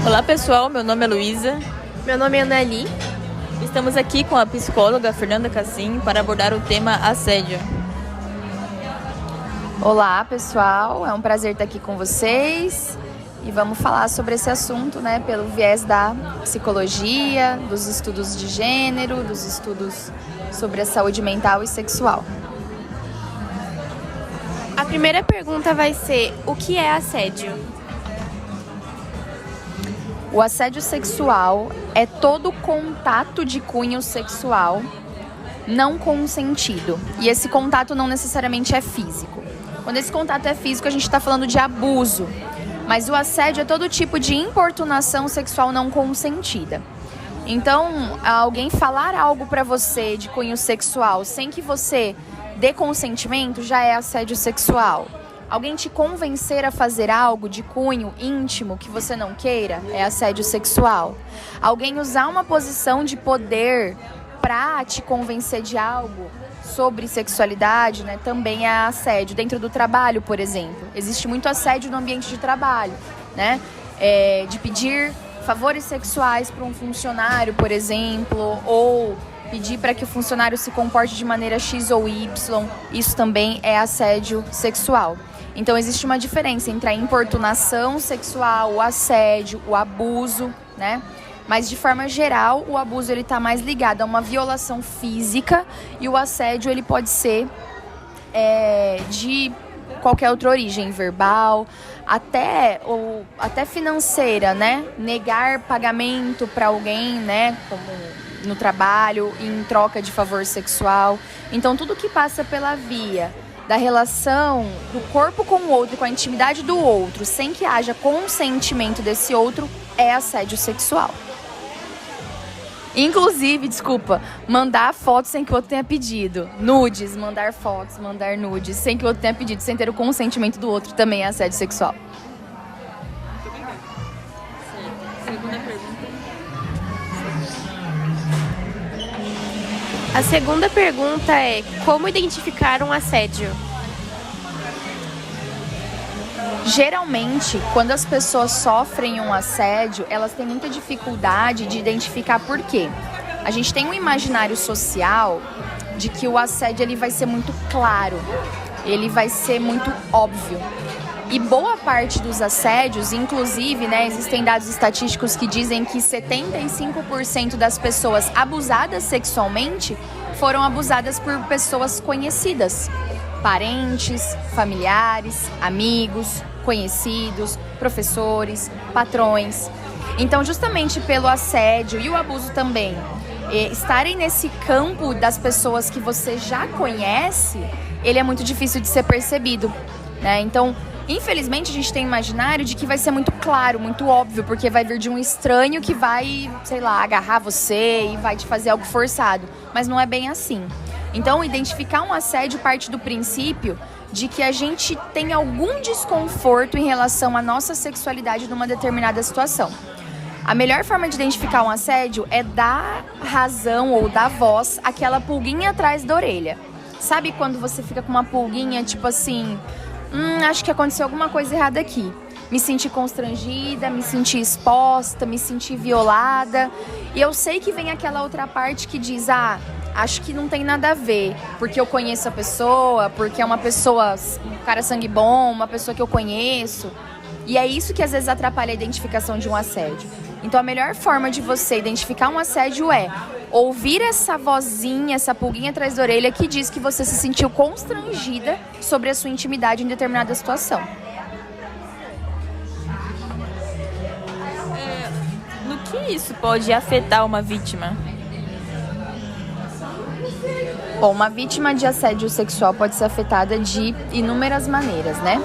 Olá pessoal, meu nome é Luísa. Meu nome é Anali. Estamos aqui com a psicóloga Fernanda Cassim para abordar o tema assédio. Olá pessoal, é um prazer estar aqui com vocês e vamos falar sobre esse assunto, né, pelo viés da psicologia, dos estudos de gênero, dos estudos sobre a saúde mental e sexual. A primeira pergunta vai ser: o que é assédio? O assédio sexual é todo contato de cunho sexual não consentido. E esse contato não necessariamente é físico. Quando esse contato é físico, a gente está falando de abuso. Mas o assédio é todo tipo de importunação sexual não consentida. Então, alguém falar algo para você de cunho sexual sem que você dê consentimento já é assédio sexual. Alguém te convencer a fazer algo de cunho íntimo que você não queira é assédio sexual. Alguém usar uma posição de poder para te convencer de algo sobre sexualidade, né, também é assédio. Dentro do trabalho, por exemplo, existe muito assédio no ambiente de trabalho, né? De pedir favores sexuais para um funcionário, por exemplo, ou pedir para que o funcionário se comporte de maneira X ou Y, isso também é assédio sexual. Então existe uma diferença entre a importunação sexual, o assédio, o abuso, né? Mas de forma geral, o abuso ele está mais ligado a uma violação física e o assédio ele pode ser de qualquer outra origem, verbal, até financeira, né? Negar pagamento para alguém, né? Como no trabalho, em troca de favor sexual. Então, tudo que passa pela via da relação do corpo com o outro, com a intimidade do outro, sem que haja consentimento desse outro, é assédio sexual. Inclusive, mandar fotos sem que o outro tenha pedido. Nudes, mandar fotos, mandar nudes sem que o outro tenha pedido, sem ter o consentimento do outro, também é assédio sexual. Segunda pergunta. A segunda pergunta é: como identificar um assédio? Geralmente, quando as pessoas sofrem um assédio, elas têm muita dificuldade de identificar por quê. A gente tem um imaginário social de que o assédio ele vai ser muito claro, ele vai ser muito óbvio. E boa parte dos assédios, inclusive, né, existem dados estatísticos que dizem que 75% das pessoas abusadas sexualmente foram abusadas por pessoas conhecidas. Parentes, familiares, amigos, conhecidos, professores, patrões. Então, justamente pelo assédio e o abuso também, estarem nesse campo das pessoas que você já conhece, ele é muito difícil de ser percebido, né? Então, infelizmente, a gente tem um imaginário de que vai ser muito claro, muito óbvio, porque vai vir de um estranho que vai, sei lá, agarrar você e vai te fazer algo forçado. Mas não é bem assim. Então, identificar um assédio parte do princípio de que a gente tem algum desconforto em relação à nossa sexualidade numa determinada situação. A melhor forma de identificar um assédio é dar razão ou dar voz àquela pulguinha atrás da orelha. Sabe quando você fica com uma pulguinha, tipo assim, acho que aconteceu alguma coisa errada aqui. Me senti constrangida, me senti exposta, me senti violada. E eu sei que vem aquela outra parte que diz, acho que não tem nada a ver, porque eu conheço a pessoa, porque é uma pessoa, um cara sangue bom, uma pessoa que eu conheço. E é isso que às vezes atrapalha a identificação de um assédio. Então a melhor forma de você identificar um assédio é ouvir essa vozinha, essa pulguinha atrás da orelha que diz que você se sentiu constrangida sobre a sua intimidade em determinada situação. No que isso pode afetar uma vítima? Bom, uma vítima de assédio sexual pode ser afetada de inúmeras maneiras, né?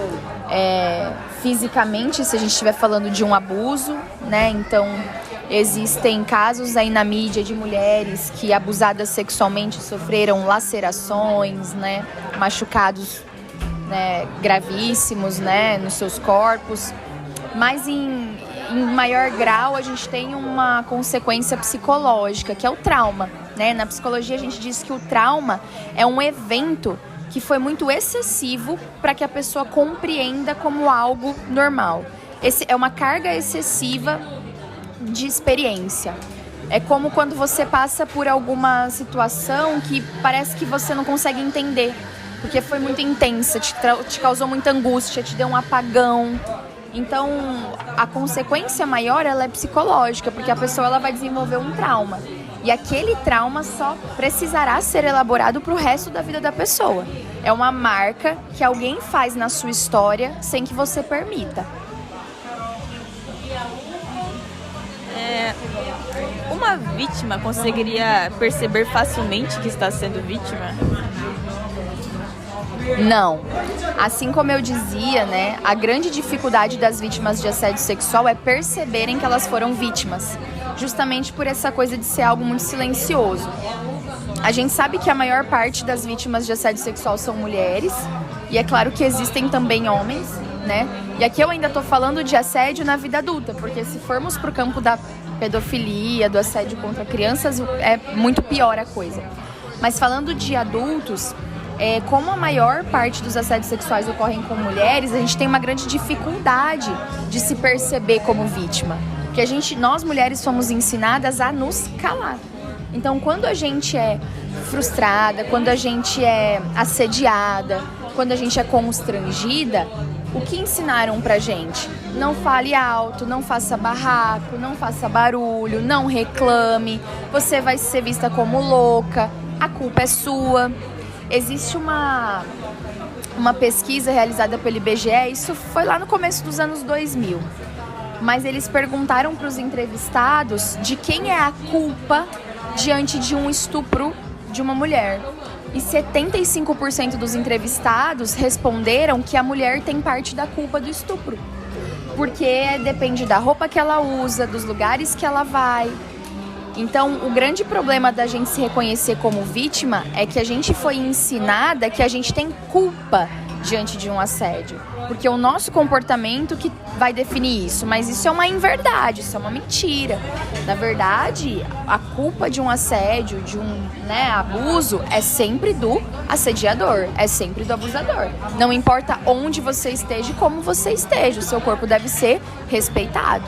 Fisicamente, se a gente estiver falando de um abuso, né? Então, existem casos aí na mídia de mulheres que, abusadas sexualmente, sofreram lacerações, né? Machucados, né? Gravíssimos, né? Nos seus corpos. Mas em maior grau, a gente tem uma consequência psicológica, que é o trauma, né? Na psicologia, a gente diz que o trauma é um evento que foi muito excessivo para que a pessoa compreenda como algo normal. É uma carga excessiva de experiência. É como quando você passa por alguma situação que parece que você não consegue entender, porque foi muito intensa, te causou muita angústia, te deu um apagão. Então, a consequência maior, ela é psicológica, porque a pessoa ela vai desenvolver um trauma. E aquele trauma só precisará ser elaborado para o resto da vida da pessoa. É uma marca que alguém faz na sua história sem que você permita. Uma vítima conseguiria perceber facilmente que está sendo vítima? Não. Assim como eu dizia, né, a grande dificuldade das vítimas de assédio sexual é perceberem que elas foram vítimas, justamente por essa coisa de ser algo muito silencioso. A gente sabe que a maior parte das vítimas de assédio sexual são mulheres, e é claro que existem também homens, né? E aqui eu ainda tô falando de assédio na vida adulta, porque se formos pro campo da pedofilia, do assédio contra crianças, é muito pior a coisa. Mas falando de adultos, como a maior parte dos assédios sexuais ocorrem com mulheres, a gente tem uma grande dificuldade de se perceber como vítima. Porque nós mulheres somos ensinadas a nos calar. Então, quando a gente é frustrada, quando a gente é assediada, quando a gente é constrangida, o que ensinaram pra gente? Não fale alto, não faça barraco, não faça barulho, não reclame, você vai ser vista como louca, a culpa é sua. Existe uma pesquisa realizada pelo IBGE, isso foi lá no começo dos anos 2000, mas eles perguntaram para os entrevistados de quem é a culpa diante de um estupro de uma mulher. E 75% dos entrevistados responderam que a mulher tem parte da culpa do estupro. Porque depende da roupa que ela usa, dos lugares que ela vai. Então, o grande problema da gente se reconhecer como vítima é que a gente foi ensinada que a gente tem culpa diante de um assédio. Porque é o nosso comportamento que vai definir isso. Mas isso é uma inverdade, isso é uma mentira. Na verdade, a culpa de um assédio, de um abuso, é sempre do assediador, é sempre do abusador. Não importa onde você esteja e como você esteja, o seu corpo deve ser respeitado.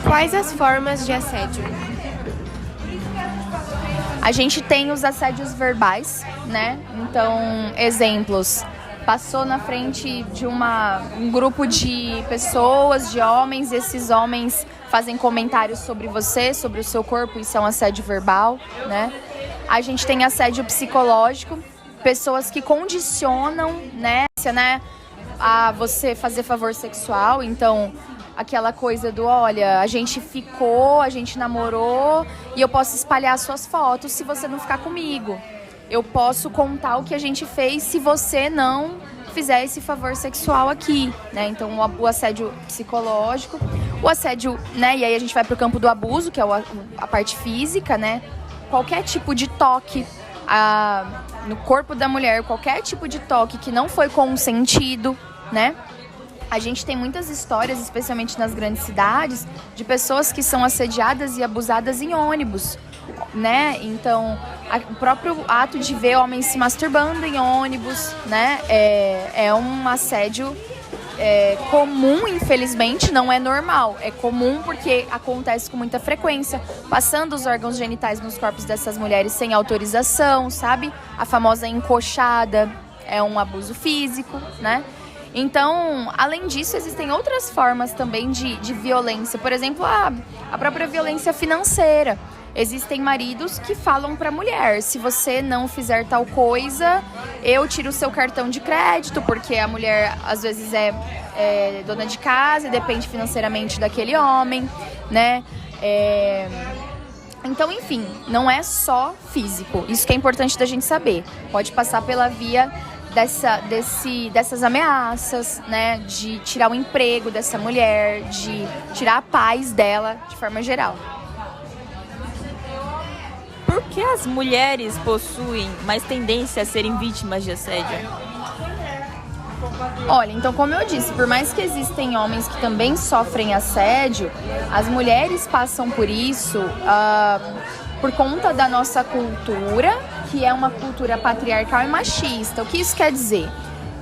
Quais as formas de assédio? A gente tem os assédios verbais, né? Então, exemplos. Passou na frente de um grupo de pessoas, de homens, e esses homens fazem comentários sobre você, sobre o seu corpo, isso é um assédio verbal, né? A gente tem assédio psicológico, pessoas que condicionam, né, a você fazer favor sexual. Então, aquela coisa do, olha, a gente ficou, a gente namorou e eu posso espalhar suas fotos se você não ficar comigo. Eu posso contar o que a gente fez se você não fizer esse favor sexual aqui, né? Então, o assédio psicológico, o assédio, né? E aí a gente vai pro campo do abuso, que é a parte física, né? Qualquer tipo de toque no corpo da mulher, qualquer tipo de toque que não foi consentido, né? A gente tem muitas histórias, especialmente nas grandes cidades, de pessoas que são assediadas e abusadas em ônibus, né? Então, o próprio ato de ver homens se masturbando em ônibus, né? É um assédio comum, infelizmente, não é normal. É comum porque acontece com muita frequência, passando os órgãos genitais nos corpos dessas mulheres sem autorização, sabe? A famosa encoxada é um abuso físico, né? Então, além disso, existem outras formas também de violência. Por exemplo, a própria violência financeira. Existem maridos que falam para a mulher, se você não fizer tal coisa, eu tiro o seu cartão de crédito, porque a mulher às vezes é dona de casa e depende financeiramente daquele homem, né? Então, enfim, não é só físico. Isso que é importante da gente saber. Pode passar pela via dessas ameaças, né, de tirar o emprego dessa mulher, de tirar a paz dela de forma geral. Por que as mulheres possuem mais tendência a serem vítimas de assédio? Olha, então, como eu disse, por mais que existem homens que também sofrem assédio, as mulheres passam por isso por conta da nossa cultura, que é uma cultura patriarcal e machista. O que isso quer dizer?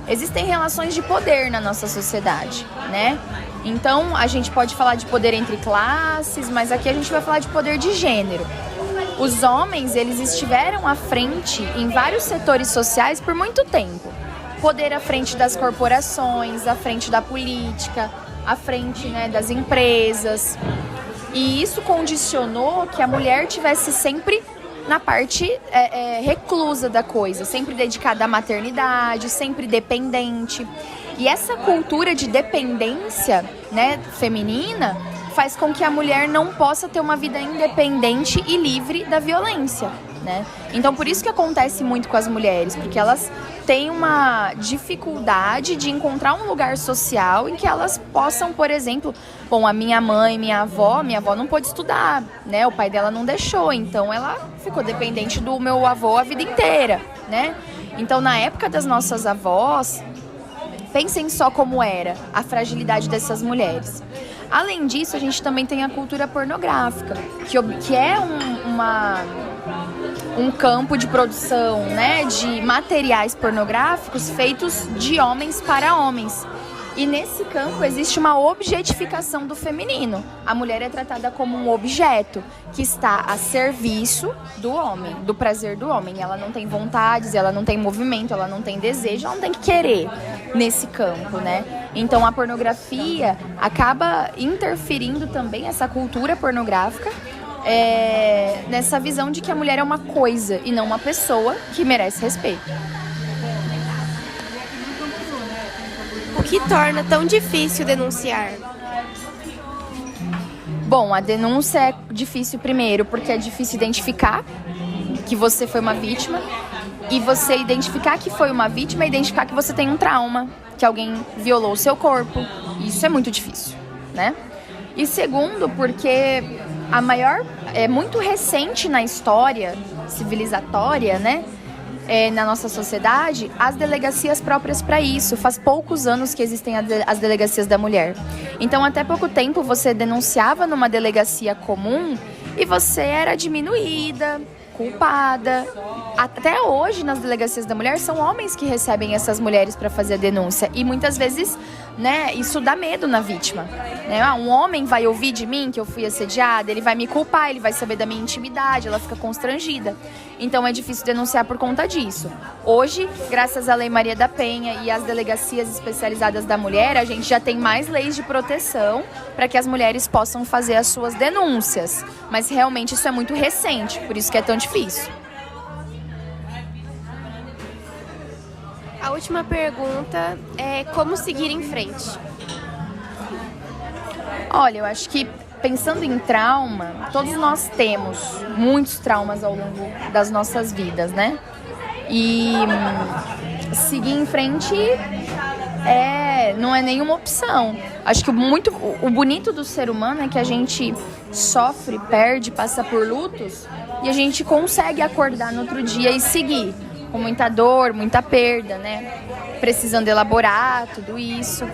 existem relações de poder na nossa sociedade, né? Então, a gente pode falar de poder entre classes, mas aqui a gente vai falar de poder de gênero. Os homens, eles estiveram à frente em vários setores sociais por muito tempo. Poder à frente das corporações, à frente da política, à frente, né, das empresas. E isso condicionou que a mulher tivesse sempre na parte reclusa da coisa, sempre dedicada à maternidade, sempre dependente. E essa cultura de dependência, né, feminina faz com que a mulher não possa ter uma vida independente e livre da violência, né? Então, por isso que acontece muito com as mulheres, porque elas têm uma dificuldade de encontrar um lugar social em que elas possam, por exemplo, bom, a minha mãe, minha avó não pôde estudar, né? O pai dela não deixou, então ela ficou dependente do meu avô a vida inteira, né? Então, na época das nossas avós, pensem só como era a fragilidade dessas mulheres. Além disso, a gente também tem a cultura pornográfica, que é um campo de produção, né, de materiais pornográficos feitos de homens para homens. E nesse campo existe uma objetificação do feminino. A mulher é tratada como um objeto que está a serviço do homem, do prazer do homem. Ela não tem vontades, ela não tem movimento, ela não tem desejo, ela não tem que querer nesse campo, né? Então a pornografia acaba interferindo também, essa cultura pornográfica, nessa visão de que a mulher é uma coisa e não uma pessoa que merece respeito. O que torna tão difícil denunciar? Bom, a denúncia é difícil primeiro porque é difícil identificar que você foi uma vítima, e você identificar que foi uma vítima é identificar que você tem um trauma, que alguém violou o seu corpo. Isso é muito difícil, né? E segundo, porque é muito recente na história civilizatória, né? Na nossa sociedade, as delegacias próprias para isso. Faz poucos anos que existem as delegacias da mulher. Então, até pouco tempo, você denunciava numa delegacia comum e você era diminuída, culpada. Até hoje, nas delegacias da mulher, são homens que recebem essas mulheres para fazer a denúncia. E muitas vezes, né, isso dá medo na vítima. Né? Um homem vai ouvir de mim que eu fui assediada, ele vai me culpar, ele vai saber da minha intimidade, ela fica constrangida. Então é difícil denunciar por conta disso. Hoje, graças à Lei Maria da Penha e às delegacias especializadas da mulher, a gente já tem mais leis de proteção para que as mulheres possam fazer as suas denúncias. Mas realmente isso é muito recente, por isso que é tão difícil. A última pergunta é como seguir em frente? Olha, eu acho que pensando em trauma, todos nós temos muitos traumas ao longo das nossas vidas, né? E seguir em frente não é nenhuma opção. Acho que o bonito do ser humano é que a gente sofre, perde, passa por lutos e a gente consegue acordar no outro dia e seguir. Com muita dor, muita perda, né? Precisando elaborar tudo isso.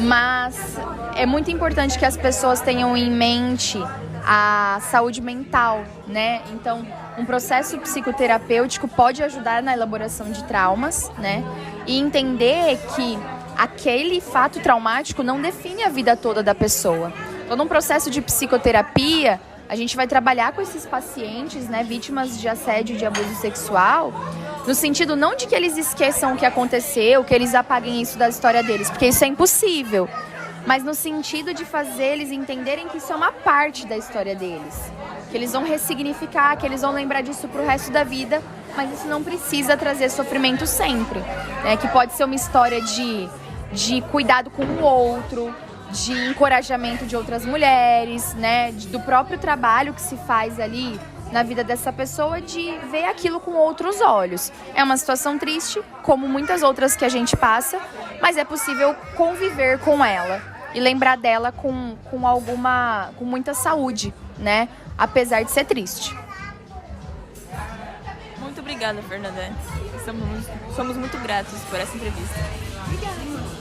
Mas é muito importante que as pessoas tenham em mente a saúde mental, né? Então, um processo psicoterapêutico pode ajudar na elaboração de traumas, né? E entender que aquele fato traumático não define a vida toda da pessoa. Então, num processo de psicoterapia, a gente vai trabalhar com esses pacientes, né, vítimas de assédio e de abuso sexual, no sentido não de que eles esqueçam o que aconteceu, que eles apaguem isso da história deles, porque isso é impossível, mas no sentido de fazer eles entenderem que isso é uma parte da história deles, que eles vão ressignificar, que eles vão lembrar disso pro resto da vida, mas isso não precisa trazer sofrimento sempre, né, que pode ser uma história de cuidado com o outro, de encorajamento de outras mulheres, né, do próprio trabalho que se faz ali na vida dessa pessoa, de ver aquilo com outros olhos. É uma situação triste, como muitas outras que a gente passa, mas é possível conviver com ela e lembrar dela com muita saúde, né, apesar de ser triste. Muito obrigada, Fernanda. Somos muito gratos por essa entrevista. Obrigada.